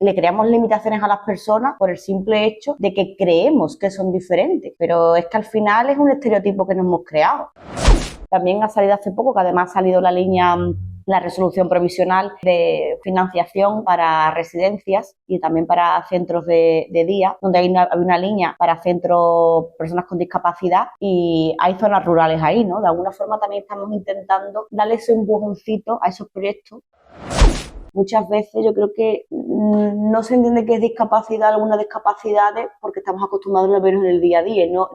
le creamos limitaciones a las personas por el simple hecho de que creemos que son diferentes, pero es que al final es un estereotipo que nos hemos creado. También ha salido hace poco, que además ha salido la resolución provisional de financiación para residencias y también para centros de día, donde hay una línea para centros, personas con discapacidad, y hay zonas rurales ahí, ¿no? De alguna forma también estamos intentando darle ese empujoncito a esos proyectos. Muchas veces yo creo que no se entiende qué es discapacidad, algunas discapacidades, porque estamos acostumbrados a verlo en el día a día y no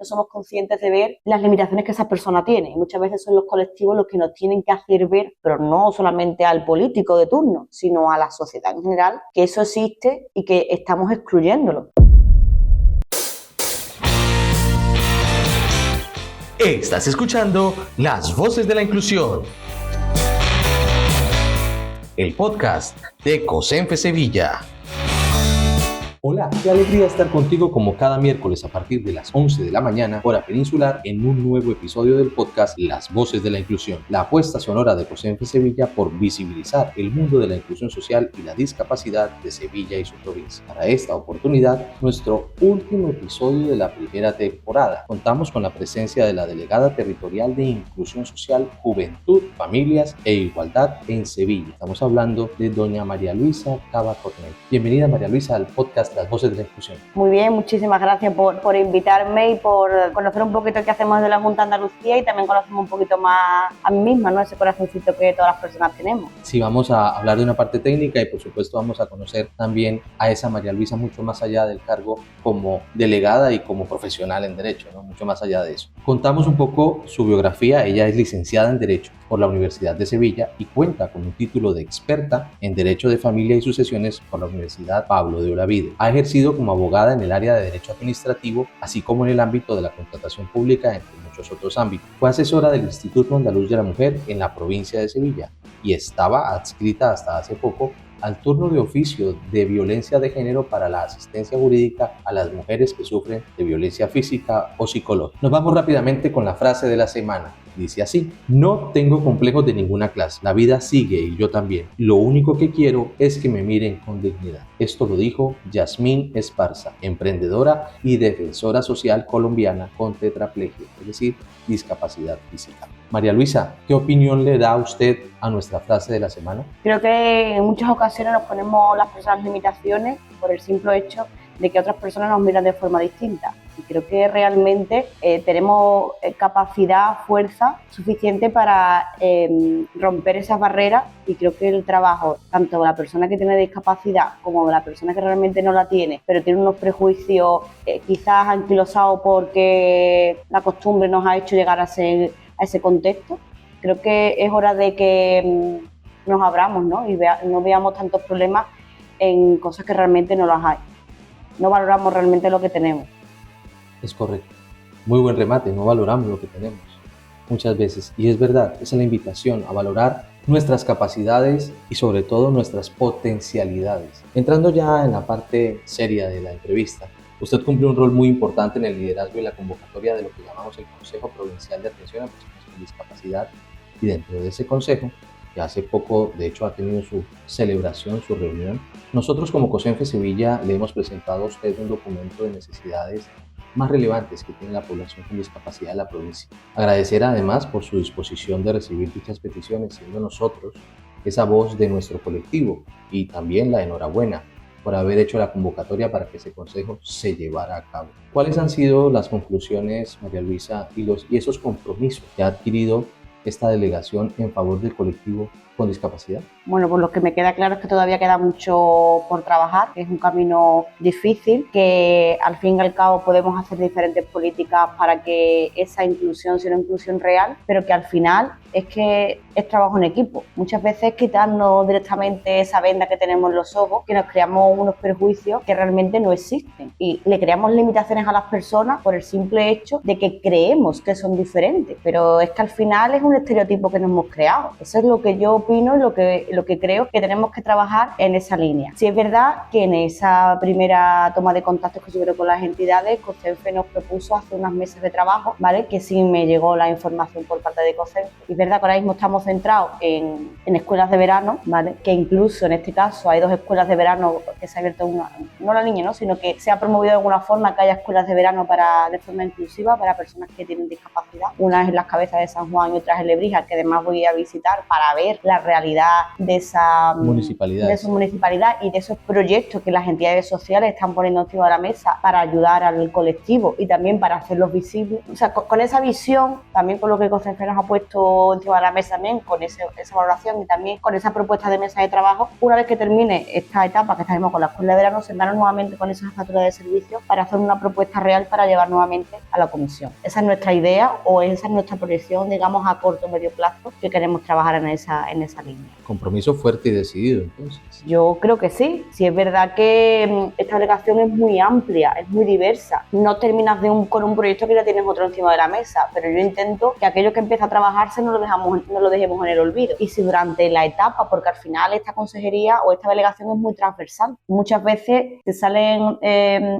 somos conscientes de ver las limitaciones que esa persona tiene. Y muchas veces son los colectivos los que nos tienen que hacer ver, pero no solamente al político de turno, sino a la sociedad en general, que eso existe y que estamos excluyéndolo. Estás escuchando Las Voces de la Inclusión, el podcast de COSENFE Sevilla. Hola, qué alegría estar contigo como cada miércoles a partir de las 11 de la mañana, hora peninsular, en un nuevo episodio del podcast Las Voces de la Inclusión, la apuesta sonora de COSENFE Sevilla por visibilizar el mundo de la inclusión social y la discapacidad de Sevilla y su provincia. Para esta oportunidad, nuestro último episodio de la primera temporada, contamos con la presencia de la delegada territorial de Inclusión Social, Juventud, Familias e Igualdad en Sevilla. Estamos hablando de doña María Luisa Cava Cornell. Bienvenida, María Luisa, al podcast Las Voces de la Inclusión. Muy bien, muchísimas gracias por invitarme y por conocer un poquito qué hacemos de la Junta de Andalucía, y también conocemos un poquito más a mí misma, ¿no? Ese corazoncito que todas las personas tenemos. Sí, vamos a hablar de una parte técnica y por supuesto vamos a conocer también a esa María Luisa mucho más allá del cargo como delegada y como profesional en Derecho, ¿no? Mucho más allá de eso. Contamos un poco su biografía. Ella es licenciada en Derecho por la Universidad de Sevilla y cuenta con un título de experta en Derecho de Familia y Sucesiones por la Universidad Pablo de Olavide. Ha ejercido como abogada en el área de Derecho Administrativo, así como en el ámbito de la contratación pública, entre muchos otros ámbitos. Fue asesora del Instituto Andaluz de la Mujer en la provincia de Sevilla y estaba adscrita hasta hace poco al turno de oficio de violencia de género para la asistencia jurídica a las mujeres que sufren de violencia física o psicológica. Nos vamos rápidamente con la frase de la semana. Dice así: no tengo complejos de ninguna clase, la vida sigue y yo también. Lo único que quiero es que me miren con dignidad. Esto lo dijo Yasmín Esparza, emprendedora y defensora social colombiana con tetraplegia, es decir, discapacidad física. María Luisa, ¿qué opinión le da usted a nuestra frase de la semana? Creo que en muchas ocasiones nos ponemos las personas limitaciones por el simple hecho de que otras personas nos miran de forma distinta. Y creo que realmente tenemos capacidad, fuerza suficiente para romper esas barreras, y creo que el trabajo, tanto de la persona que tiene discapacidad como de la persona que realmente no la tiene, pero tiene unos prejuicios quizás anquilosados porque la costumbre nos ha hecho llegar a ese contexto, creo que es hora de que nos abramos, ¿no? Y no veamos tantos problemas en cosas que realmente no las hay. No valoramos realmente lo que tenemos. Es correcto. Muy buen remate, no valoramos lo que tenemos muchas veces. Y es verdad, esa es la invitación a valorar nuestras capacidades y sobre todo nuestras potencialidades. Entrando ya en la parte seria de la entrevista, usted cumple un rol muy importante en el liderazgo y la convocatoria de lo que llamamos el Consejo Provincial de Atención a Personas con Discapacidad, y dentro de ese consejo, que hace poco de hecho ha tenido su celebración, su reunión, nosotros como COSENFE Sevilla le hemos presentado a usted un documento de necesidades más relevantes que tiene la población con discapacidad de la provincia. Agradecer además por su disposición de recibir dichas peticiones, siendo nosotros esa voz de nuestro colectivo, y también la enhorabuena por haber hecho la convocatoria para que ese consejo se llevara a cabo. ¿Cuáles han sido las conclusiones, María Luisa, y esos compromisos que ha adquirido esta delegación en favor del colectivo con discapacidad? Bueno, pues lo que me queda claro es que todavía queda mucho por trabajar, que es un camino difícil, que al fin y al cabo podemos hacer diferentes políticas para que esa inclusión sea una inclusión real, pero que al final es que es trabajo en equipo. Muchas veces quitarnos directamente esa venda que tenemos en los ojos, que nos creamos unos prejuicios que realmente no existen, y le creamos limitaciones a las personas por el simple hecho de que creemos que son diferentes, pero es que al final es un estereotipo que nos hemos creado. Eso es lo que yo opino y lo que creo que tenemos que trabajar en esa línea. Sí es verdad que en esa primera toma de contactos que tuvieron con las entidades, COCENFE nos propuso hacer unas mesas de trabajo, ¿vale? Que sí me llegó la información por parte de COCENFE. Y es verdad que ahora mismo estamos centrados en escuelas de verano, ¿vale? Que incluso en este caso hay 2 escuelas de verano que se ha abierto una, no la niña, ¿no? Sino que se ha promovido de alguna forma que haya escuelas de verano de forma inclusiva para personas que tienen discapacidad. Una es en Las Cabezas de San Juan y otra es en Lebrija, que además voy a visitar para ver la realidad de esa municipalidad y de esos proyectos que las entidades sociales están poniendo encima de la mesa para ayudar al colectivo y también para hacerlos visibles. O sea, con esa visión, también con lo que COCENFE nos ha puesto encima de la mesa también, con esa valoración y también con esa propuesta de mesa de trabajo, una vez que termine esta etapa que estaremos con la escuela de verano, sentarnos nuevamente con esa jefatura de servicios para hacer una propuesta real para llevar nuevamente a la comisión. Esa es nuestra idea o esa es nuestra proyección, digamos, a corto o medio plazo que queremos trabajar en esa línea. Compromiso fuerte y decidido, entonces. Yo creo que sí. Sí es verdad que esta delegación es muy amplia, es muy diversa. No terminas con un proyecto que ya tienes otro encima de la mesa, pero yo intento que aquello que empieza a trabajarse no lo dejemos en el olvido. Y si durante la etapa, porque al final esta consejería o esta delegación es muy transversal, muchas veces te salen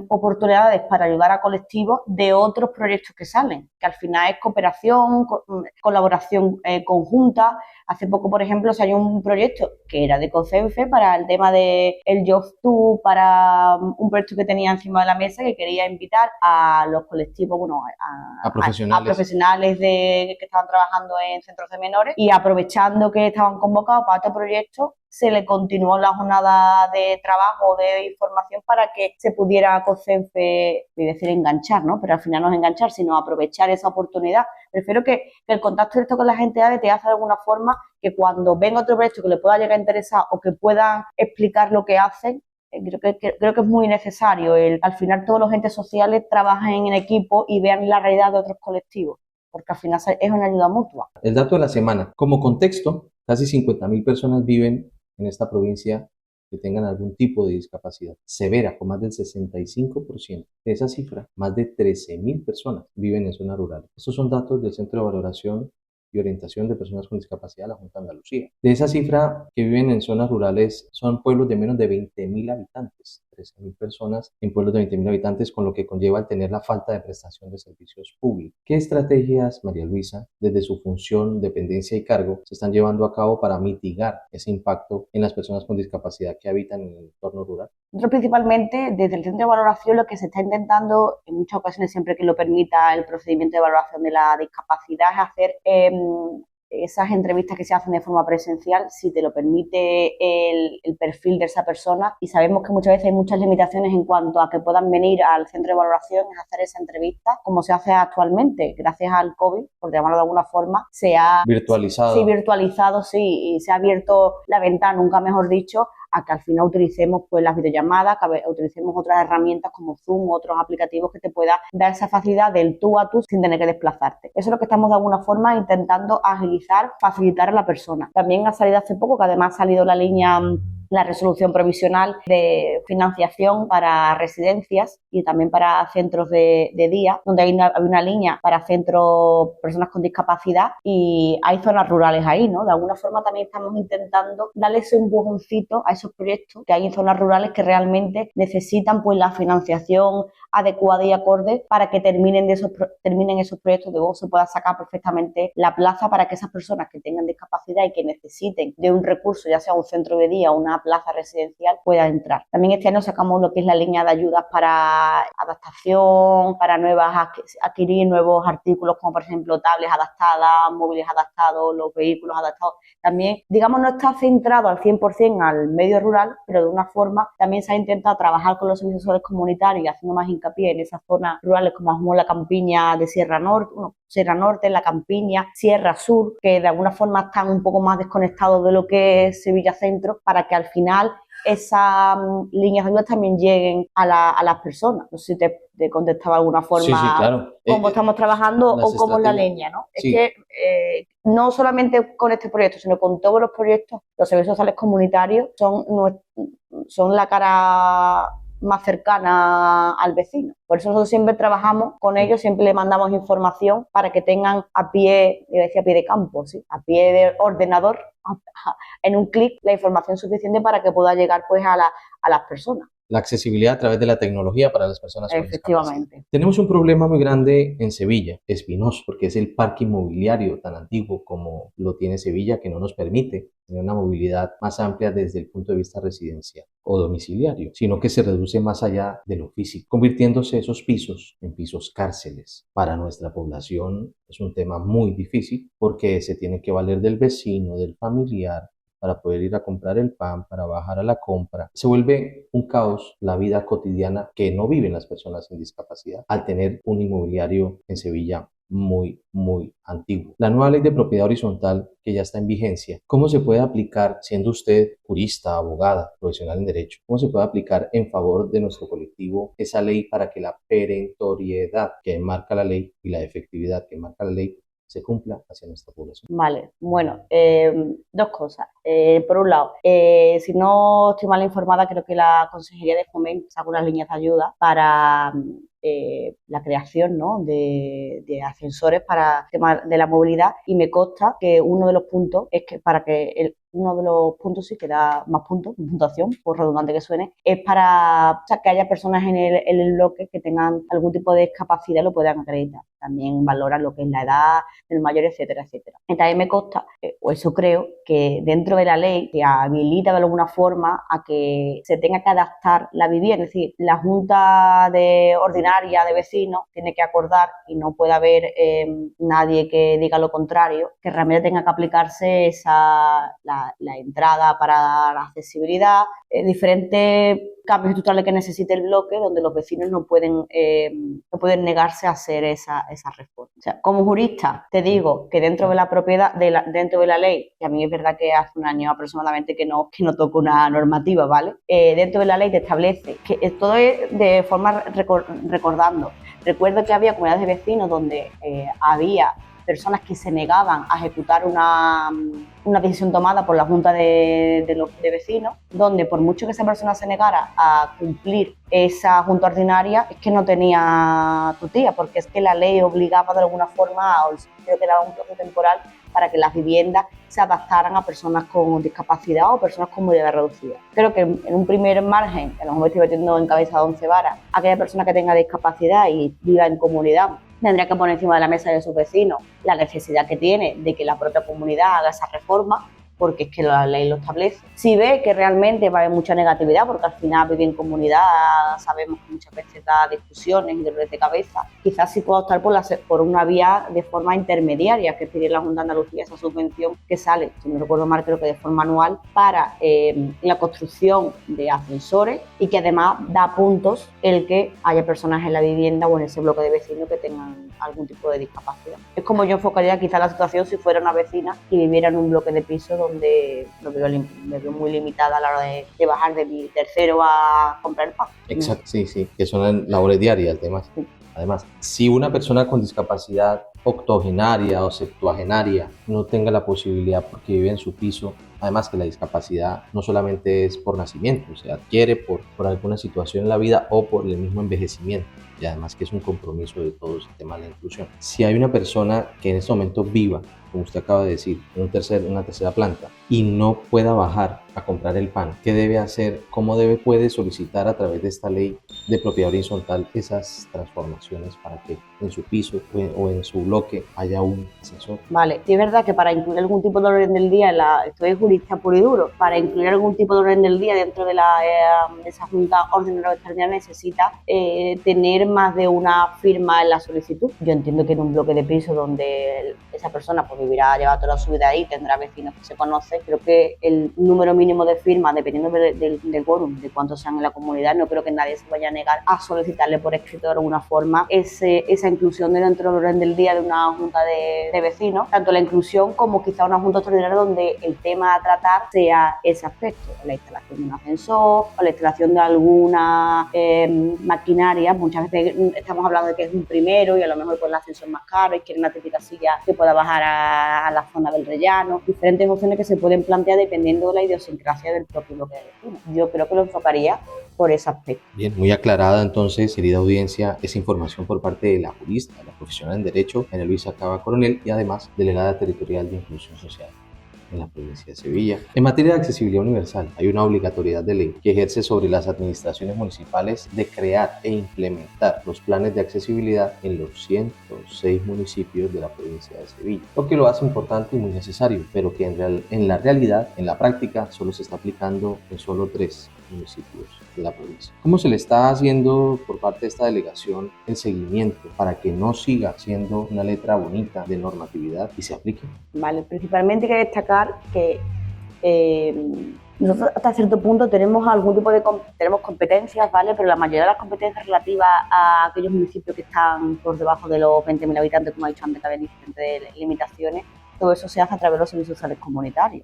oportunidades para ayudar a colectivos de otros proyectos que salen, que al final es cooperación, colaboración conjunta. Hace poco, por ejemplo, salió un proyecto que era de COCENFE para el tema de el Job2, para un proyecto que tenía encima de la mesa que quería invitar a los colectivos, bueno, a profesionales que estaban trabajando en centros de menores, y aprovechando que estaban convocados para otro proyecto, se le continuó la jornada de trabajo, de información para que se pudiera COCENFE, voy a decir enganchar, ¿no? Pero al final no es enganchar, sino aprovechar esa oportunidad. Prefiero que el contacto directo con las entidades te hace de alguna forma que cuando venga otro proyecto que le pueda llegar a interesar o que puedan explicar lo que hacen, creo que es muy necesario. Al final todos los entes sociales trabajen en equipo y vean la realidad de otros colectivos, porque al final es una ayuda mutua. El dato de la semana. Como contexto, casi 50.000 personas viven en esta provincia que tengan algún tipo de discapacidad severa, con más del 65%. De esa cifra, más de 13.000 personas viven en zonas rurales. Estos son datos del Centro de Valoración y Orientación de Personas con Discapacidad de la Junta de Andalucía. De esa cifra que viven en zonas rurales, son pueblos de menos de 20.000 habitantes. 13.000 personas en pueblos de 20.000 habitantes, con lo que conlleva el tener la falta de prestación de servicios públicos. ¿Qué estrategias, María Luisa, desde su función, dependencia y cargo, se están llevando a cabo para mitigar ese impacto en las personas con discapacidad que habitan en el entorno rural? Nosotros principalmente, desde el Centro de Valoración, lo que se está intentando, en muchas ocasiones, siempre que lo permita el procedimiento de valoración de la discapacidad, es hacer esas entrevistas que se hacen de forma presencial, si te lo permite el perfil de esa persona, y sabemos que muchas veces hay muchas limitaciones en cuanto a que puedan venir al centro de valoración, es hacer esa entrevista como se hace actualmente. Gracias al COVID, por llamarlo de alguna forma, se ha virtualizado, y se ha abierto la ventana, nunca mejor dicho, a que al final utilicemos pues las videollamadas, que utilicemos otras herramientas como Zoom, otros aplicativos que te puedan dar esa facilidad del tú a tú sin tener que desplazarte. Eso es lo que estamos de alguna forma intentando agilizar, facilitar a la persona. También ha salido hace poco, que además ha salido la resolución provisional de financiación para residencias y también para centros de día, donde hay una línea para centros, personas con discapacidad, y hay zonas rurales ahí, ¿no? De alguna forma también estamos intentando darle ese empujoncito a esos proyectos que hay en zonas rurales que realmente necesitan pues la financiación adecuada y acorde para que terminen esos proyectos, de luego se pueda sacar perfectamente la plaza para que esas personas que tengan discapacidad y que necesiten de un recurso, ya sea un centro de día o una plaza residencial, puedan entrar. También este año sacamos lo que es la línea de ayudas para adaptación, para adquirir nuevos artículos, como por ejemplo tablets adaptadas, móviles adaptados, los vehículos adaptados. También, digamos, no está centrado al 100% al medio rural, pero de una forma también se ha intentado trabajar con los servicios sociales comunitarios, haciendo más hincapié en esas zonas rurales como la campiña de Sierra Norte, la campiña, Sierra Sur, que de alguna forma están un poco más desconectados de lo que es Sevilla Centro, para que al final esas líneas de ayuda también lleguen a las personas. No sé si te contestaba de alguna forma. Sí, claro. Cómo estamos trabajando o cómo es la leña, ¿no? Sí. Es que no solamente con este proyecto, sino con todos los proyectos, los servicios sociales comunitarios son la cara más cercana al vecino. Por eso nosotros siempre trabajamos con ellos, siempre le mandamos información para que tengan a pie, iba a decir a pie de campo, ¿sí? A pie de ordenador, en un clic, la información suficiente para que pueda llegar pues a las personas. La accesibilidad a través de la tecnología para las personas con discapacidad. Efectivamente. Tenemos un problema muy grande en Sevilla, espinoso, porque es el parque inmobiliario tan antiguo como lo tiene Sevilla, que no nos permite tener una movilidad más amplia desde el punto de vista residencial o domiciliario, sino que se reduce más allá de lo físico, convirtiéndose esos pisos en pisos cárceles. Para nuestra población es un tema muy difícil porque se tiene que valer del vecino, del familiar, para poder ir a comprar el pan, para bajar a la compra. Se vuelve un caos la vida cotidiana que no viven las personas sin discapacidad al tener un inmobiliario en Sevilla muy antiguo. La nueva ley de propiedad horizontal que ya está en vigencia, ¿cómo se puede aplicar, siendo usted jurista, abogada, profesional en derecho, cómo se puede aplicar en favor de nuestro colectivo esa ley para que la perentoriedad que marca la ley y la efectividad que marca la ley se cumpla hacia nuestra población? Vale, bueno, dos cosas. Por un lado, si no estoy mal informada, creo que la Consejería de Fomento saca unas líneas de ayuda para la creación, ¿no?, de ascensores para el tema de la movilidad, y me consta que uno de los puntos es que para que uno de los puntos sí que da más puntos, puntuación, por redundante que suene, es para, o sea, que haya personas en el bloque que tengan algún tipo de discapacidad y lo puedan acreditar. También valoran lo que es la edad del mayor, etcétera, etcétera. Y también me consta, o eso creo, que dentro de la ley se habilita de alguna forma a que se tenga que adaptar la vivienda. Es decir, la Junta Ordinaria de Vecinos tiene que acordar, y no puede haber nadie que diga lo contrario, que realmente tenga que aplicarse la entrada para dar accesibilidad, diferentes cambios estructurales que necesite el bloque, donde los vecinos no pueden negarse a hacer esa reforma. O sea, como jurista te digo que dentro de la propiedad, dentro de la ley, que a mí es verdad que hace un año aproximadamente que no toco una normativa, ¿vale? Dentro de la ley te establece que todo es de forma recordando. Recuerdo que había comunidades de vecinos donde había personas que se negaban a ejecutar una decisión tomada por la Junta de Vecinos, donde por mucho que esa persona se negara a cumplir esa Junta Ordinaria, es que no tenía tutía, porque es que la ley obligaba de alguna forma, o creo que daba un plazo temporal para que las viviendas se adaptaran a personas con discapacidad o personas con movilidad reducida. Creo que en un primer margen, que a lo mejor estoy metiendo en cabeza de 11 varas, aquella persona que tenga discapacidad y viva en comunidad tendría que poner encima de la mesa de sus vecinos la necesidad que tiene de que la propia comunidad haga esa reforma, porque es que la ley lo establece. Si ve que realmente va a haber mucha negatividad, porque al final vivir en comunidad sabemos que muchas veces da discusiones y dolores de cabeza, quizás sí pueda optar por una vía de forma intermediaria, que es pedir a la Junta de Andalucía esa subvención que sale, si no recuerdo mal, creo que de forma anual, para la construcción de ascensores, y que además da puntos el que haya personas en la vivienda o en ese bloque de vecinos que tengan algún tipo de discapacidad. Es como yo enfocaría quizá la situación si fuera una vecina y viviera en un bloque de piso donde me veo muy limitada a la hora de bajar de mi tercero a comprar el pan. Exacto, sí, que son labores diarias, además. Sí. Además, si una persona con discapacidad octogenaria o septuagenaria no tenga la posibilidad porque vive en su piso, además que la discapacidad no solamente es por nacimiento, se adquiere por alguna situación en la vida o por el mismo envejecimiento, y además que es un compromiso de todos el tema de la inclusión. Si hay una persona que en este momento viva, como usted acaba de decir, en una tercera planta y no pueda bajar a comprar el pan, ¿qué debe hacer? ¿Cómo puede solicitar a través de esta ley de propiedad horizontal esas transformaciones para que en su piso o en su bloque haya un ascensor? Vale, sí es verdad que para incluir algún tipo de orden del día, estoy jurista puro y duro, para incluir algún tipo de orden del día dentro de esa Junta Ordinaria o Extraordinaria necesita tener más de una firma en la solicitud. Yo entiendo que en un bloque de piso donde esa persona pues vivirá, lleva toda su vida ahí, tendrá vecinos que se conocen, creo que el número mínimo de firmas, dependiendo del quórum, de cuántos sean en la comunidad, no creo que nadie se vaya a negar a solicitarle por escrito de alguna forma esa inclusión dentro del orden del día de una junta de vecinos, tanto la inclusión como quizá una junta extraordinaria donde el tema a tratar sea ese aspecto, la instalación de un ascensor o la instalación de alguna maquinaria. Muchas veces estamos hablando de que es un primero y a lo mejor pues el ascensor más caro y quiere una típica silla que pueda bajar a la zona del rellano, diferentes opciones que se pueden plantear dependiendo de la idiosincrasia del propio bloque de vecinos. Yo creo que lo enfocaría por ese aspecto. Bien, muy aclarada entonces, querida audiencia, esa información por parte de la jurista, la profesional en Derecho, María Luisa Cava Coronel, y además delegada territorial de Inclusión Social en la provincia de Sevilla. En materia de accesibilidad universal, hay una obligatoriedad de ley que ejerce sobre las administraciones municipales de crear e implementar los planes de accesibilidad en los 106 municipios de la provincia de Sevilla, lo que lo hace importante y muy necesario, pero que en la realidad, en la práctica, solo se está aplicando en solo 3 municipios de la provincia. ¿Cómo se le está haciendo por parte de esta delegación el seguimiento para que no siga siendo una letra bonita de normatividad y se aplique? Vale, principalmente hay que destacar que nosotros hasta cierto punto tenemos algún tipo de tenemos competencias, ¿vale? Pero la mayoría de las competencias relativas a aquellos municipios que están por debajo de los 20.000 habitantes, como ha dicho antes, que había diferentes limitaciones, todo eso se hace a través de los servicios sociales comunitarios,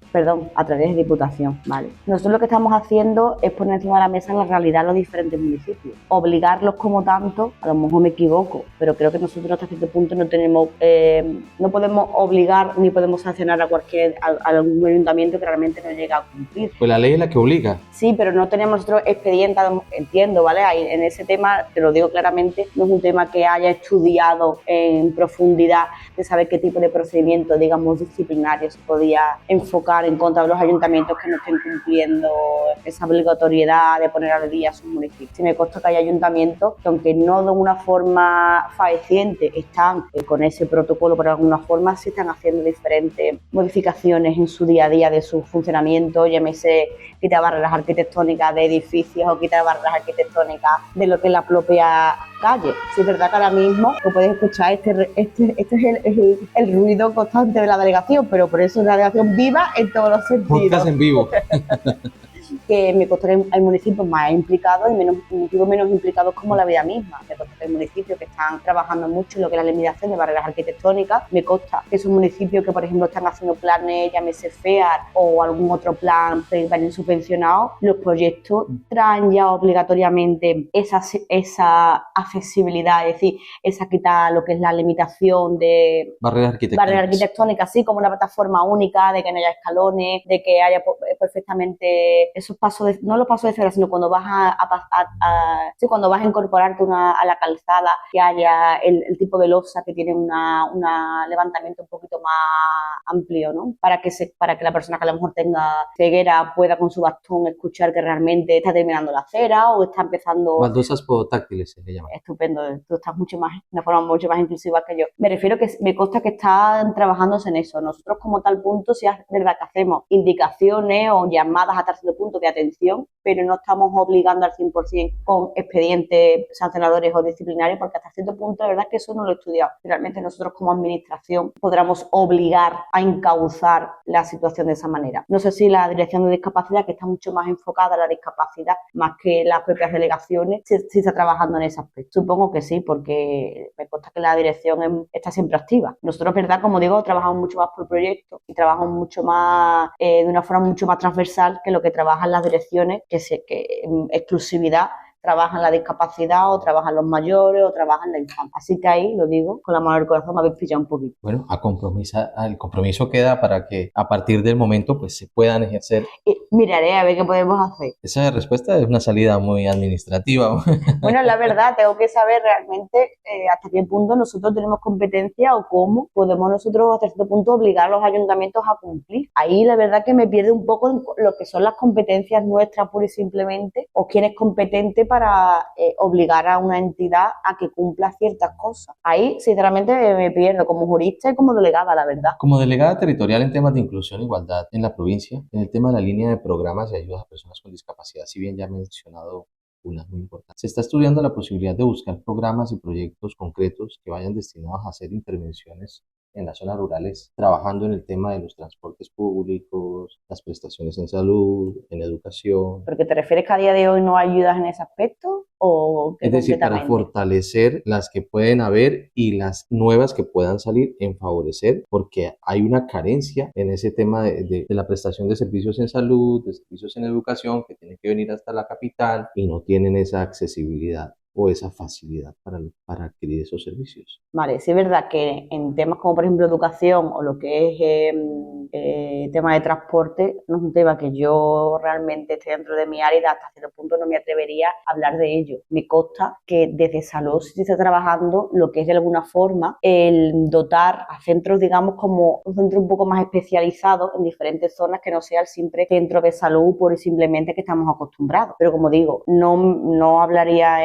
a través de Diputación, ¿vale? Nosotros lo que estamos haciendo es poner encima de la mesa la realidad de los diferentes municipios, obligarlos como tanto, a lo mejor me equivoco, pero creo que nosotros hasta cierto punto no podemos obligar ni podemos sancionar a algún ayuntamiento que realmente no llega a cumplir. Pues la ley es la que obliga. Sí, pero no tenemos nosotros expediente, entiendo, ¿vale? En ese tema, te lo digo claramente, no es un tema que haya estudiado en profundidad de saber qué tipo de procedimiento, digamos, disciplinario se podía enfocar en contra de los ayuntamientos que no estén cumpliendo esa obligatoriedad de poner al día a sus municipios. Sí me consta que hay ayuntamientos que, aunque no de una forma fehaciente están con ese protocolo, pero de alguna forma sí están haciendo diferentes modificaciones en su día a día de su funcionamiento, llámese quitar barreras arquitectónicas de edificios o quitar barreras arquitectónicas de lo que es la propia calle. Sí, es verdad que ahora mismo lo puedes escuchar, este es el ruido constante de la delegación, pero por eso es una delegación viva en todos los sentidos. Podcast en vivo. Que me consta que hay municipios más implicados y municipios menos implicados como la vida misma. Me consta que hay municipios que están trabajando mucho en lo que es la eliminación de barreras arquitectónicas. Me consta que son municipios que, por ejemplo, están haciendo planes, llámese FEAR o algún otro plan que vayan subvencionados. Los proyectos traen ya obligatoriamente esa accesibilidad, es decir, esa quitar lo que es la limitación de barreras arquitectónicas, así como una plataforma única, de que no haya escalones, de que haya perfectamente esos pasos, no los pasos de cebra, sino cuando vas cuando vas a incorporarte a la calzada, que haya el tipo de losa que tiene un levantamiento un poquito más amplio, ¿no? Para que la persona que a lo mejor tenga ceguera pueda con su bastón escuchar que realmente está terminando la acera o está empezando. Baldosas podotáctiles se le llama. Estupendo, tú estás de una forma mucho más inclusiva que yo. Me refiero que me consta que están trabajándose en eso. Nosotros como tal punto sí es verdad que hacemos indicaciones o llamadas a tal punto de atención, pero no estamos obligando al 100% con expedientes sancionadores o disciplinarios, porque hasta cierto punto, la verdad es que eso no lo he estudiado. Realmente nosotros como administración podríamos obligar a encauzar la situación de esa manera. No sé si la Dirección de Discapacidad, que está mucho más enfocada a la discapacidad, más que las propias delegaciones, sí está trabajando en ese aspecto. Supongo que sí, porque me consta que la dirección está siempre activa. Nosotros, verdad, como digo, trabajamos mucho más por proyectos y trabajamos mucho más, de una forma mucho más transversal que lo que trabajan las direcciones, que en exclusividad trabajan la discapacidad o trabajan los mayores o trabajan la infancia. Así que ahí, lo digo, con la mano del corazón me habéis pillado un poquito. Bueno, el compromiso queda para que a partir del momento pues se puedan ejercer. Miraré a ver qué podemos hacer. Esa respuesta es una salida muy administrativa. Bueno, la verdad, tengo que saber realmente hasta qué punto nosotros tenemos competencia o cómo podemos nosotros hasta cierto punto obligar a los ayuntamientos a cumplir. Ahí la verdad que me pierde un poco lo que son las competencias nuestras pura y simplemente, o quién es competente para obligar a una entidad a que cumpla ciertas cosas. Ahí, sinceramente, me pierdo como jurista y como delegada, la verdad. Como delegada territorial en temas de inclusión e igualdad en la provincia, en el tema de la línea de programas y ayudas a personas con discapacidad, si bien ya he mencionado una muy importante, se está estudiando la posibilidad de buscar programas y proyectos concretos que vayan destinados a hacer intervenciones en las zonas rurales, trabajando en el tema de los transportes públicos, las prestaciones en salud, en educación. ¿Porque te refieres que a día de hoy no hay ayudas en ese aspecto? ¿O es decir, para fortalecer las que pueden haber y las nuevas que puedan salir, en favorecer, porque hay una carencia en ese tema de la prestación de servicios en salud, de servicios en educación, que tienen que venir hasta la capital y no tienen esa accesibilidad. o esa facilidad para adquirir esos servicios. Vale, sí es verdad que en temas como por ejemplo educación o lo que es tema de transporte, no es un tema que yo realmente esté dentro de mi área y hasta cierto punto no me atrevería a hablar de ello. Me consta que desde salud sí se está trabajando lo que es de alguna forma el dotar a centros, digamos, como un centro un poco más especializado en diferentes zonas que no sea el simple centro de salud por simplemente que estamos acostumbrados. Pero como digo, no hablaría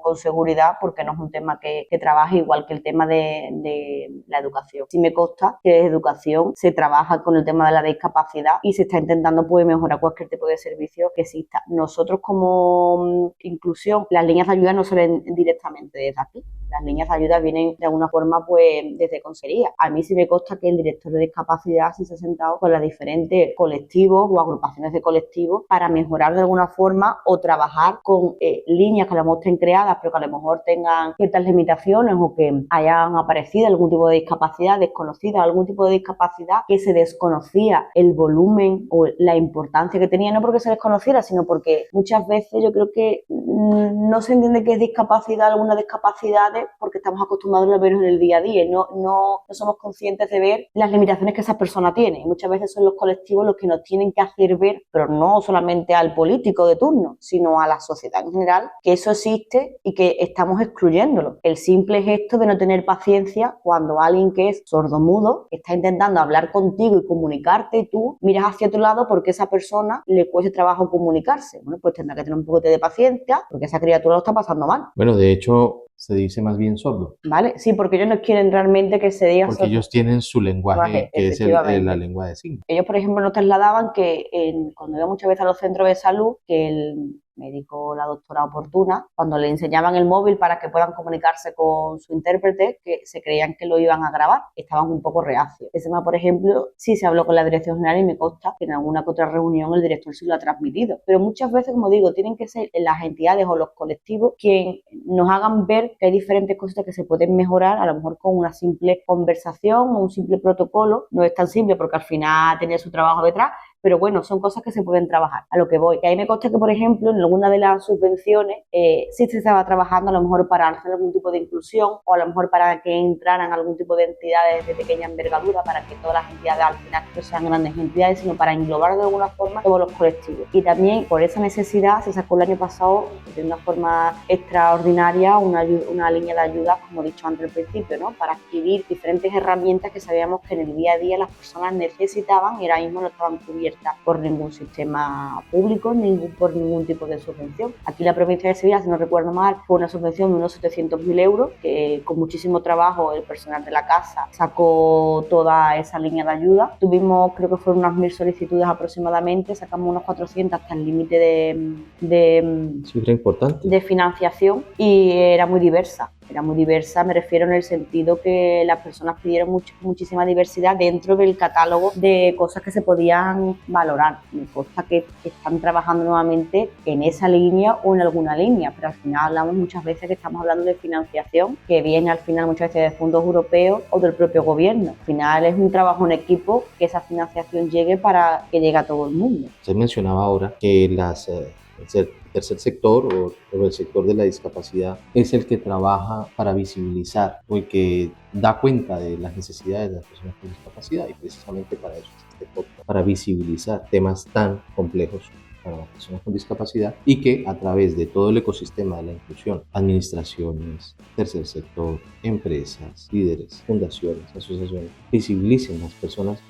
con seguridad porque no es un tema que trabaje igual que el tema de la educación. Sí me consta que desde educación se trabaja con el tema de la discapacidad y se está intentando pues mejorar cualquier tipo de servicio que exista. Nosotros como inclusión, las líneas de ayuda no salen directamente desde aquí. Las líneas de ayuda vienen de alguna forma pues desde consejería. A mí sí me consta que el director de discapacidad sí se ha sentado con los diferentes colectivos o agrupaciones de colectivos para mejorar de alguna forma o trabajar con líneas que a lo mejor estén creadas pero que a lo mejor tengan ciertas limitaciones o que hayan aparecido algún tipo de discapacidad desconocida, algún tipo de discapacidad que se desconocía el volumen o la importancia que tenía, no porque se desconociera, sino porque muchas veces yo creo que no se entiende que es discapacidad, algunas discapacidades, porque estamos acostumbrados a verlo en el día a día y no somos conscientes de ver las limitaciones que esa persona tiene. Y muchas veces son los colectivos los que nos tienen que hacer ver, pero no solamente al político de turno, sino a la sociedad en general, que eso existe y que estamos excluyéndolo. El simple gesto de no tener paciencia cuando alguien que es sordomudo está intentando hablar contigo y comunicarte y tú miras hacia otro lado porque a esa persona le cuesta trabajo comunicarse. Bueno, pues tendrá que tener un poco de paciencia porque esa criatura lo está pasando mal. Bueno, de hecho, se dice más bien sordo. ¿Vale? Sí, porque ellos no quieren realmente que se diga Porque sordo. ellos tienen su lenguaje, que es la lengua de signos. Ellos, por ejemplo, nos trasladaban que cuando iba muchas veces a los centros de salud, que el médico, la doctora oportuna, cuando le enseñaban el móvil para que puedan comunicarse con su intérprete, que se creían que lo iban a grabar, estaban un poco reacios. Ese tema, por ejemplo, sí se habló con la dirección general y me consta que en alguna que otra reunión el director sí lo ha transmitido. Pero muchas veces, como digo, tienen que ser las entidades o los colectivos quienes nos hagan ver que hay diferentes cosas que se pueden mejorar, a lo mejor con una simple conversación o un simple protocolo. No es tan simple porque al final tenía su trabajo detrás, pero bueno, son cosas que se pueden trabajar. A lo que voy, que ahí me consta que, por ejemplo, en alguna de las subvenciones sí se estaba trabajando a lo mejor para hacer algún tipo de inclusión o a lo mejor para que entraran algún tipo de entidades de pequeña envergadura, para que todas las entidades al final no sean grandes entidades, sino para englobar de alguna forma todos los colectivos. Y también por esa necesidad se sacó el año pasado de una forma extraordinaria una línea de ayuda, como he dicho antes al principio, ¿no? Para adquirir diferentes herramientas que sabíamos que en el día a día las personas necesitaban y ahora mismo no estaban cubiertas por ningún sistema público, por ningún tipo de subvención. Aquí la provincia de Sevilla, si no recuerdo mal, fue una subvención de unos 700.000 euros, que con muchísimo trabajo el personal de la casa sacó toda esa línea de ayuda. Tuvimos, creo que fueron unas 1.000 solicitudes aproximadamente, sacamos unos 400 hasta el límite cifra importante de financiación y era muy diversa. Era muy diversa, me refiero en el sentido que las personas pidieron muchísima diversidad dentro del catálogo de cosas que se podían valorar. Me consta que están trabajando nuevamente en esa línea o en alguna línea, pero al final hablamos muchas veces que estamos hablando de financiación que viene al final muchas veces de fondos europeos o del propio gobierno. Al final es un trabajo en equipo que esa financiación llegue para que llegue a todo el mundo. Usted mencionaba ahora que el tercer sector o el sector de la discapacidad es el que trabaja para visibilizar o el que da cuenta de las necesidades de las personas con discapacidad, y precisamente para eso es este podcast, para visibilizar temas tan complejos para las personas con discapacidad y que a través de todo el ecosistema de la inclusión, administraciones, tercer sector, empresas, líderes, fundaciones, asociaciones, visibilicen a las personas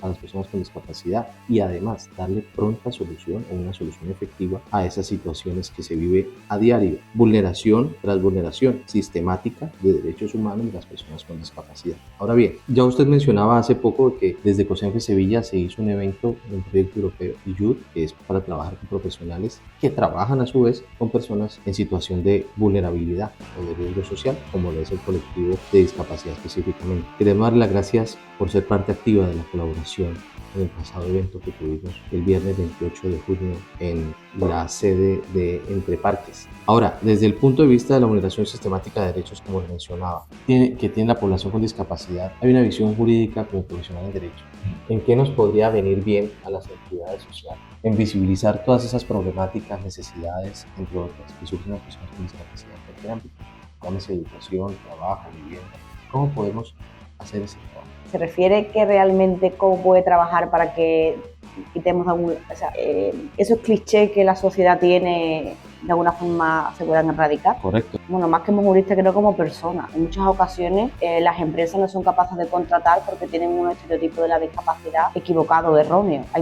con discapacidad y además darle pronta solución o una solución efectiva a esas situaciones que se vive a diario. Vulneración tras vulneración sistemática de derechos humanos de las personas con discapacidad. Ahora bien, ya usted mencionaba hace poco que desde COSENFE Sevilla se hizo un evento, un proyecto europeo, IYUD, que es para trabajar con profesionales que trabajan a su vez con personas en situación de vulnerabilidad o de riesgo social, como lo es el colectivo de discapacidad específicamente. Queremos dar las gracias por ser parte activa de la colaboración en el pasado evento que tuvimos el viernes 28 de junio en la sede de Entre Parques. Ahora, desde el punto de vista de la vulneración sistemática de derechos, como les mencionaba, que tiene la población con discapacidad, hay una visión jurídica como profesional en derecho. ¿En qué nos podría venir bien a las entidades sociales en visibilizar todas esas problemáticas, necesidades, entre otras, que surgen en las personas con discapacidad en cualquier ámbito? Llámese educación, trabajo, vivienda. ¿Cómo podemos hacer ese trabajo? Se refiere que realmente cómo puede trabajar para que quitemos algún, o sea, esos clichés que la sociedad tiene, de alguna forma se puedan erradicar. Correcto. Bueno, más que como jurista, creo como persona. En muchas ocasiones las empresas no son capaces de contratar porque tienen un estereotipo de la discapacidad equivocado o erróneo. Hay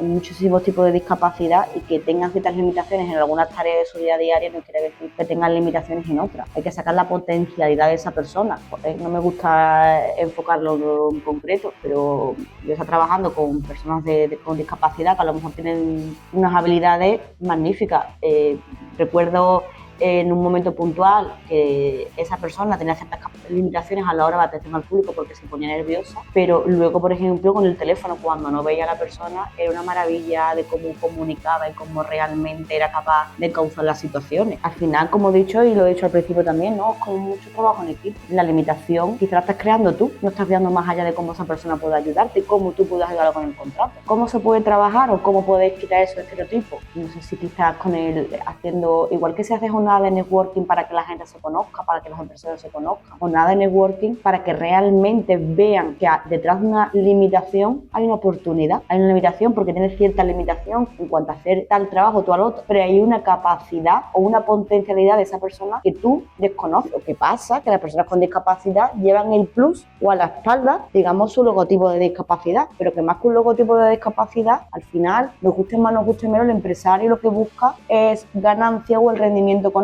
muchísimos tipos de discapacidad y que tengan ciertas limitaciones en algunas tareas de su vida diaria no quiere decir que tengan limitaciones en otras. Hay que sacar la potencialidad de esa persona. No me gusta enfocarlo en concreto, pero yo estoy trabajando con personas con discapacidad que a lo mejor tienen unas habilidades magníficas. Recuerdo en un momento puntual que esa persona tenía ciertas limitaciones a la hora de atención al público porque se ponía nerviosa, pero luego, por ejemplo, con el teléfono, cuando no veía a la persona, era una maravilla de cómo comunicaba y cómo realmente era capaz de causar las situaciones. Al final, como he dicho y lo he dicho al principio también, ¿no? Con mucho trabajo en equipo. La limitación quizás la estás creando tú, no estás viendo más allá de cómo esa persona puede ayudarte y cómo tú puedes ayudarlo con el contrato. ¿Cómo se puede trabajar o cómo puedes quitar esos estereotipos? No sé si quizás con haciendo, igual que si haces una de networking para que la gente se conozca, para que los empresarios se conozcan, o nada de networking para que realmente vean que detrás de una limitación hay una oportunidad, hay una limitación porque tienes cierta limitación en cuanto a hacer tal trabajo tú al otro, pero hay una capacidad o una potencialidad de esa persona que tú desconoces. Lo que pasa que las personas con discapacidad llevan el plus o a la espalda, digamos, su logotipo de discapacidad, pero que más que un logotipo de discapacidad, al final, nos guste más, nos guste menos, el empresario lo que busca es ganancia o el rendimiento económico.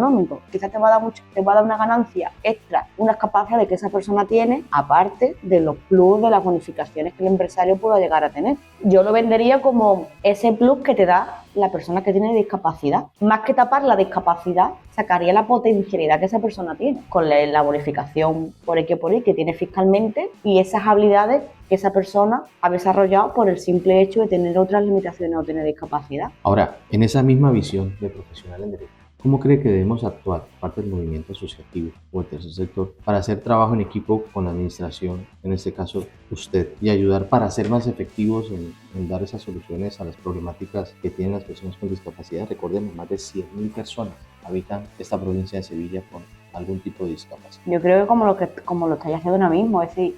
Quizás te va a dar una ganancia extra, unas capacidades que esa persona tiene, aparte de los plus, de las bonificaciones que el empresario pueda llegar a tener. Yo lo vendería como ese plus que te da la persona que tiene discapacidad. Más que tapar la discapacidad, sacaría la potencialidad que esa persona tiene, con la bonificación por X por Y que tiene fiscalmente y esas habilidades que esa persona ha desarrollado por el simple hecho de tener otras limitaciones o tener discapacidad. Ahora, en esa misma visión de profesional en derecho, ¿cómo cree que debemos actuar, parte del movimiento asociativo o el tercer sector, para hacer trabajo en equipo con la administración, en este caso usted, y ayudar para ser más efectivos en dar esas soluciones a las problemáticas que tienen las personas con discapacidad? Recordemos, más de 100.000 personas habitan esta provincia de Sevilla con algún tipo de discapacidad. Yo creo que como lo estáis haciendo ahora mismo, es decir,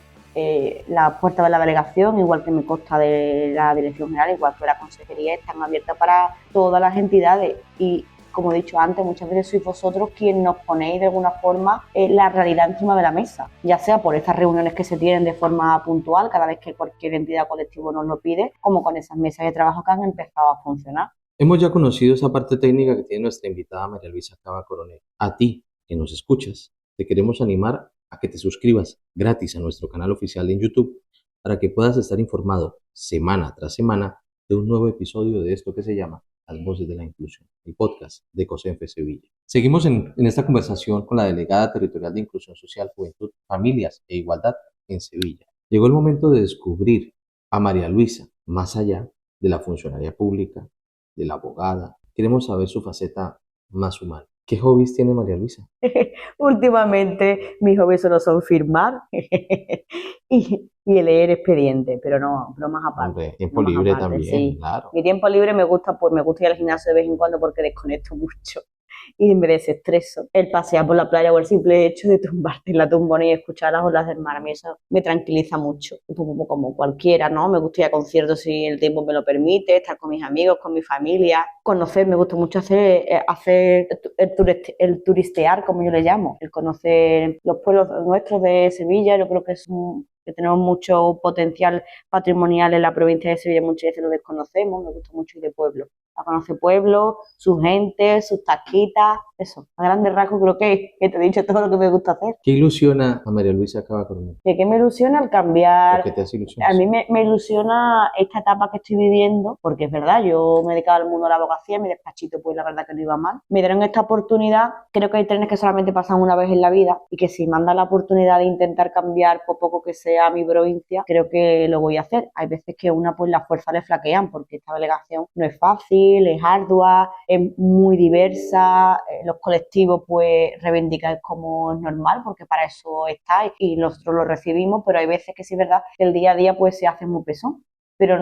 la puerta de la delegación, igual que me consta de la Dirección General, igual que la Consejería, están abiertas para todas las entidades y, como he dicho antes, muchas veces sois vosotros quienes nos ponéis de alguna forma la realidad encima de la mesa, ya sea por estas reuniones que se tienen de forma puntual cada vez que cualquier entidad o colectivo nos lo pide, como con esas mesas de trabajo que han empezado a funcionar. Hemos ya conocido esa parte técnica que tiene nuestra invitada María Luisa Cava Coronel. A ti, que nos escuchas, te queremos animar a que te suscribas gratis a nuestro canal oficial en YouTube para que puedas estar informado semana tras semana de un nuevo episodio de esto que se llama Las Voces de la Inclusión, el podcast de COSENFE Sevilla. Seguimos en esta conversación con la delegada territorial de Inclusión Social, Juventud, Familias e Igualdad en Sevilla. Llegó el momento de descubrir a María Luisa más allá de la funcionaria pública, de la abogada. Queremos saber su faceta más humana. ¿Qué hobbies tiene María Luisa? Últimamente mis hobbies solo son firmar y leer expedientes, pero no, bromas aparte. Hombre, tiempo libre aparte, también, sí. claro. Mi tiempo libre me gusta ir al gimnasio de vez en cuando porque desconecto mucho y me desestreso. El pasear por la playa o el simple hecho de tumbarte en la tumbona y escuchar las olas del mar, a mí eso me tranquiliza mucho. Como cualquiera, ¿no? Me gusta ir a conciertos si el tiempo me lo permite, estar con mis amigos, con mi familia, conocer, me gusta mucho hacer el turistear, como yo le llamo, el conocer los pueblos nuestros de Sevilla. Yo creo que tenemos mucho potencial patrimonial en la provincia de Sevilla, muchas veces lo desconocemos. Me gusta mucho ir de pueblo, a conocer pueblos, su gente, sus tasquitas, eso. A grandes rasgos creo que te he dicho todo lo que me gusta hacer. ¿Qué ilusiona a María Luisa Cava Coronel? ¿De qué me ilusiona el cambiar? ¿Por qué te hace ilusión? A mí me ilusiona esta etapa que estoy viviendo, porque es verdad, yo me he dedicado al mundo de la abogacía, mi despachito pues la verdad que no iba mal. Me dieron esta oportunidad, creo que hay trenes que solamente pasan una vez en la vida y que si me dan la oportunidad de intentar cambiar por poco que sea mi provincia, creo que lo voy a hacer. Hay veces que pues las fuerzas le flaquean porque esta delegación no es fácil, es ardua, es muy diversa, los colectivos pues reivindican como es normal porque para eso está y nosotros lo recibimos, pero hay veces que sí es verdad que el día a día pues se hace muy pesón. pero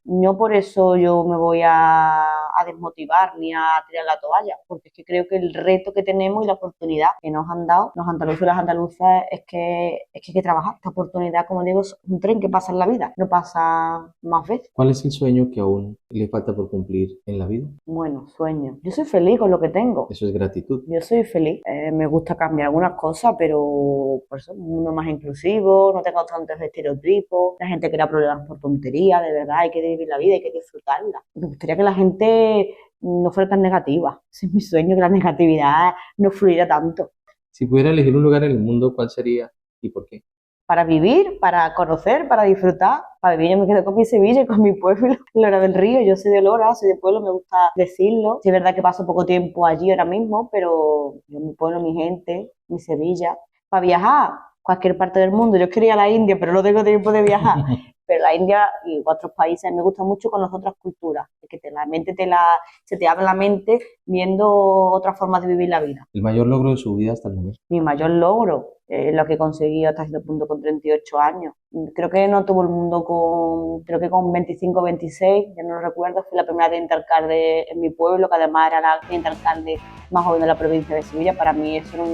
no por eso yo me voy a desmotivar ni a tirar la toalla, porque es que creo que el reto que tenemos y la oportunidad que nos han dado los andaluces y las andaluzas es que hay que trabajar. Esta oportunidad, como digo, es un tren que pasa en la vida, no pasa más veces. ¿Cuál es el sueñño que aún le falta por cumplir en la vida? Bueno, sueño. Yo soy feliz con lo que tengo. Eso es gratitud. Yo soy feliz. Me gusta cambiar algunas cosas, pero por eso un mundo más inclusivo, no tengo tantos estereotipos, la gente crea problemas por tontería, de verdad, hay que vivir la vida, hay que disfrutarla. Me gustaría que la gente no fuera tan negativa. Ese es mi sueño, que la negatividad no fluyera tanto. Si pudiera elegir un lugar en el mundo, ¿cuál sería y por qué? Para vivir, para conocer, para disfrutar. Para vivir yo me quedo con mi Sevilla y con mi pueblo, Lora del Río. Yo soy de Lora, soy de pueblo, me gusta decirlo. Sí, es verdad que paso poco tiempo allí ahora mismo, pero yo, mi pueblo, mi gente, mi Sevilla. Para viajar, cualquier parte del mundo. Yo quería ir a la India, pero no tengo tiempo de viajar. Pero la India y otros países me gustan mucho con las otras culturas. Es que se te abre la mente viendo otras formas de vivir la vida. ¿El mayor logro de su vida hasta el momento? Mi mayor logro, lo que conseguí hasta este punto con 38 años. Creo que no todo el mundo creo que con 25 o 26, ya no lo recuerdo, fui la primera de interalcalde en mi pueblo, que además era la interalcalde más joven de la provincia de Sevilla. Para mí eso era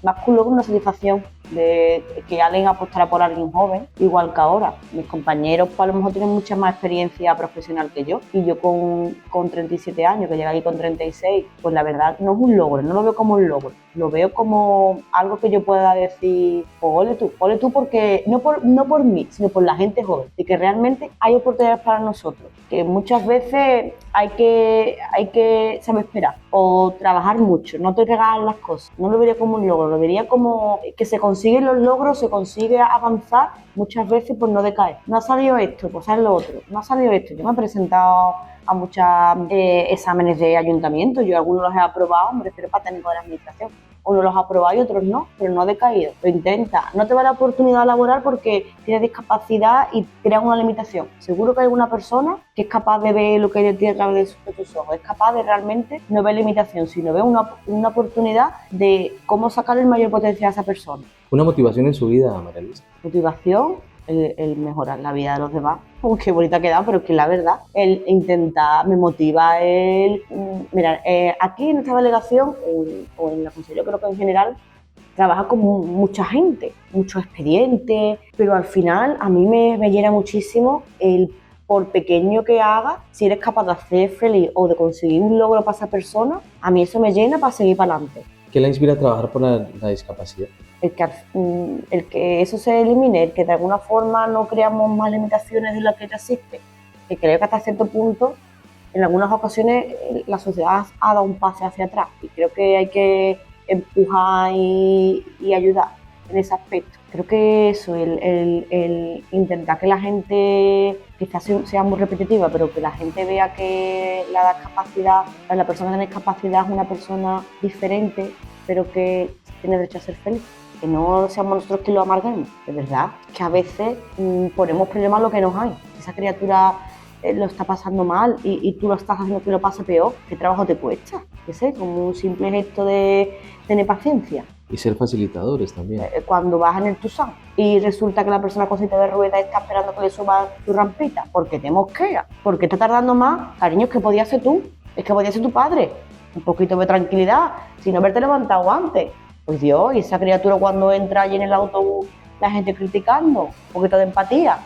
más que un logro, una satisfacción de que alguien apostara por alguien joven, igual que ahora. Mis compañeros pues, a lo mejor tienen mucha más experiencia profesional que yo, y yo con 37 años, que llegué aquí con 36, pues la verdad no es un logro, no lo veo como un logro, lo veo como algo que yo pueda decir, pues ole tú, porque no por mí, sino por la gente joven, y que realmente hay oportunidades para nosotros, que muchas veces hay que saber esperar o trabajar mucho, no te regalan las cosas. No lo vería como un logro, lo vería como que se consiguen los logros, se consigue avanzar muchas veces por no decaer. No ha salido esto, pues sale lo otro. No ha salido esto. Yo me he presentado a muchos exámenes de ayuntamiento, yo algunos los he aprobado, me refiero para técnico de la administración. Unos los ha aprobado y otros no, pero no ha decaído. Lo intenta. No te va la oportunidad laboral porque tienes discapacidad y creas una limitación. Seguro que hay alguna persona que es capaz de ver lo que hay de ti a través de tus ojos. Es capaz de realmente no ver limitación, sino ver una oportunidad de cómo sacar el mayor potencial a esa persona. ¿Una motivación en su vida, María Luisa? Motivación, el mejorar la vida de los demás. Qué bonita ha quedado, pero es que la verdad, el intentar, me motiva mira, aquí en esta delegación, o en la Consejería, creo que en general, trabaja con mucha gente, muchos expedientes, pero al final a mí me llena muchísimo por pequeño que haga, si eres capaz de hacer feliz o de conseguir un logro para esa persona, a mí eso me llena para seguir para adelante. ¿Qué la inspira a trabajar por la discapacidad? El que eso se elimine, el que de alguna forma no creamos más limitaciones de las que ya existen. Que creo que hasta cierto punto, en algunas ocasiones, la sociedad ha dado un pase hacia atrás y creo que hay que empujar y ayudar en ese aspecto. Creo que eso, el intentar que la gente, quizás sea muy repetitiva, pero que la gente vea que la persona con discapacidad es una persona diferente, pero que tiene derecho a ser feliz. Que no seamos nosotros quien lo amarguemos. De verdad, que a veces ponemos problemas a lo que nos hay. Esa criatura lo está pasando mal y tú lo estás haciendo que lo pase peor. ¿Qué trabajo te cuesta? ¿Qué sé? Como un simple gesto de tener paciencia. Y ser facilitadores también. Cuando vas en el Tusán y resulta que la persona con silla de ruedas está esperando que le suba tu rampita, porque te mosquea, porque está tardando más, cariño, es que podías ser tú, es que podías ser tu padre. Un poquito de tranquilidad, sin haberte levantado antes. Pues Dios, y esa criatura cuando entra allí en el autobús, la gente criticando, un poquito de empatía.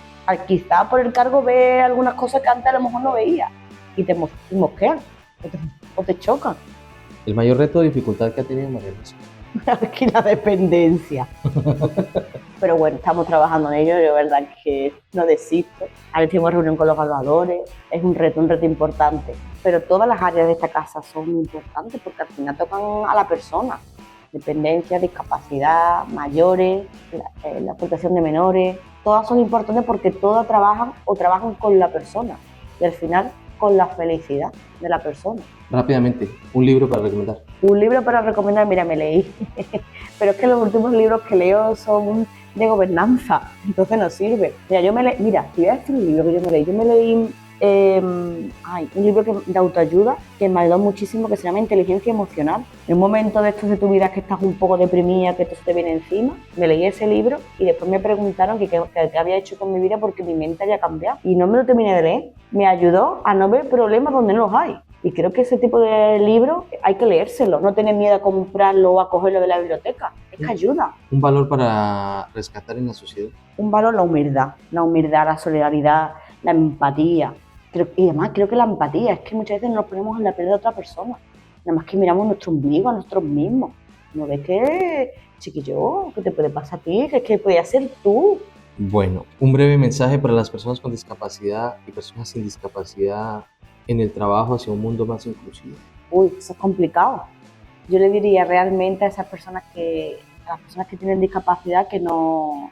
Quizá por el cargo ve algunas cosas que antes a lo mejor no veía y te mosquean o te chocan. ¿El mayor reto o dificultad que ha tenido María Luisa? Aquí la dependencia. Pero bueno, estamos trabajando en ello, yo verdad que no desisto. Ahora tenemos reunión con los evaluadores, es un reto importante. Pero todas las áreas de esta casa son importantes porque al final tocan a la persona. Dependencia, discapacidad, mayores, la protección de menores, todas son importantes porque todas trabajan con la persona y al final con la felicidad de la persona. Rápidamente, un libro para recomendar. Un libro para recomendar, mira, me leí, pero es que los últimos libros que leo son de gobernanza, entonces no sirve. Mira, te voy a decir un libro que yo me leí un libro de autoayuda que me ayudó muchísimo, que se llama Inteligencia Emocional. En un momento de estos de tu vida que estás un poco deprimida, que esto se te viene encima, me leí ese libro y después me preguntaron qué había hecho con mi vida porque mi mente había cambiado. Y no me lo terminé de leer. Me ayudó a no ver problemas donde no los hay. Y creo que ese tipo de libros hay que leérselo, no tener miedo a comprarlo o a cogerlo de la biblioteca. Es que ayuda. ¿Un valor para rescatar en la sociedad? Un valor, la humildad, la solidaridad, la empatía. Y además creo que la empatía es que muchas veces nos ponemos en la piel de otra persona. Nada más que miramos nuestro ombligo a nosotros mismos. ¿No ves que, chiquillo, qué te puede pasar a ti? ¿Qué podías ser tú? Bueno, un breve mensaje para las personas con discapacidad y personas sin discapacidad en el trabajo hacia un mundo más inclusivo. Eso es complicado. Yo le diría realmente a esas personas a las personas que tienen discapacidad que no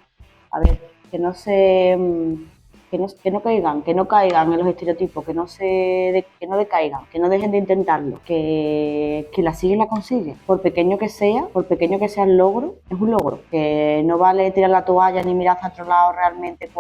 caigan en los estereotipos, que no decaigan, que no dejen de intentarlo, que la siguen y la consiguen. Por pequeño que sea el logro, es un logro. Que no vale tirar la toalla ni mirar hacia otro lado realmente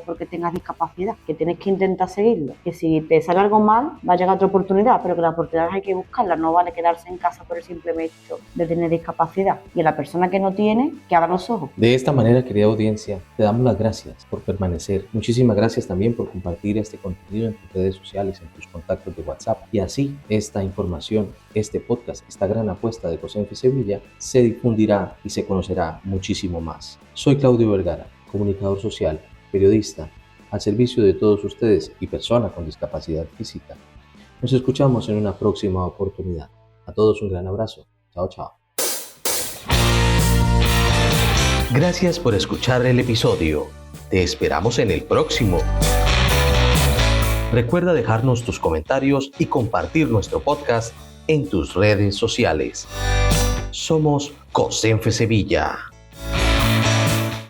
porque tengas discapacidad, que tienes que intentar seguirlo. Que si te sale algo mal, va a llegar otra oportunidad, pero que la oportunidad hay que buscarla, no vale quedarse en casa por el simple hecho de tener discapacidad. Y a la persona que no tiene, que abra los ojos. De esta manera, querida audiencia, te damos las gracias por permanecer. Muchísimas gracias también por compartir este contenido en tus redes sociales, en tus contactos de WhatsApp. Y así, esta información, este podcast, esta gran apuesta de COSENFE Sevilla, se difundirá y se conocerá muchísimo más. Soy Claudio Vergara, comunicador social, periodista, al servicio de todos ustedes y persona con discapacidad física. Nos escuchamos en una próxima oportunidad. A todos un gran abrazo. Chao, chao. Gracias por escuchar el episodio. Te esperamos en el próximo. Recuerda dejarnos tus comentarios y compartir nuestro podcast en tus redes sociales. Somos COSENFE Sevilla.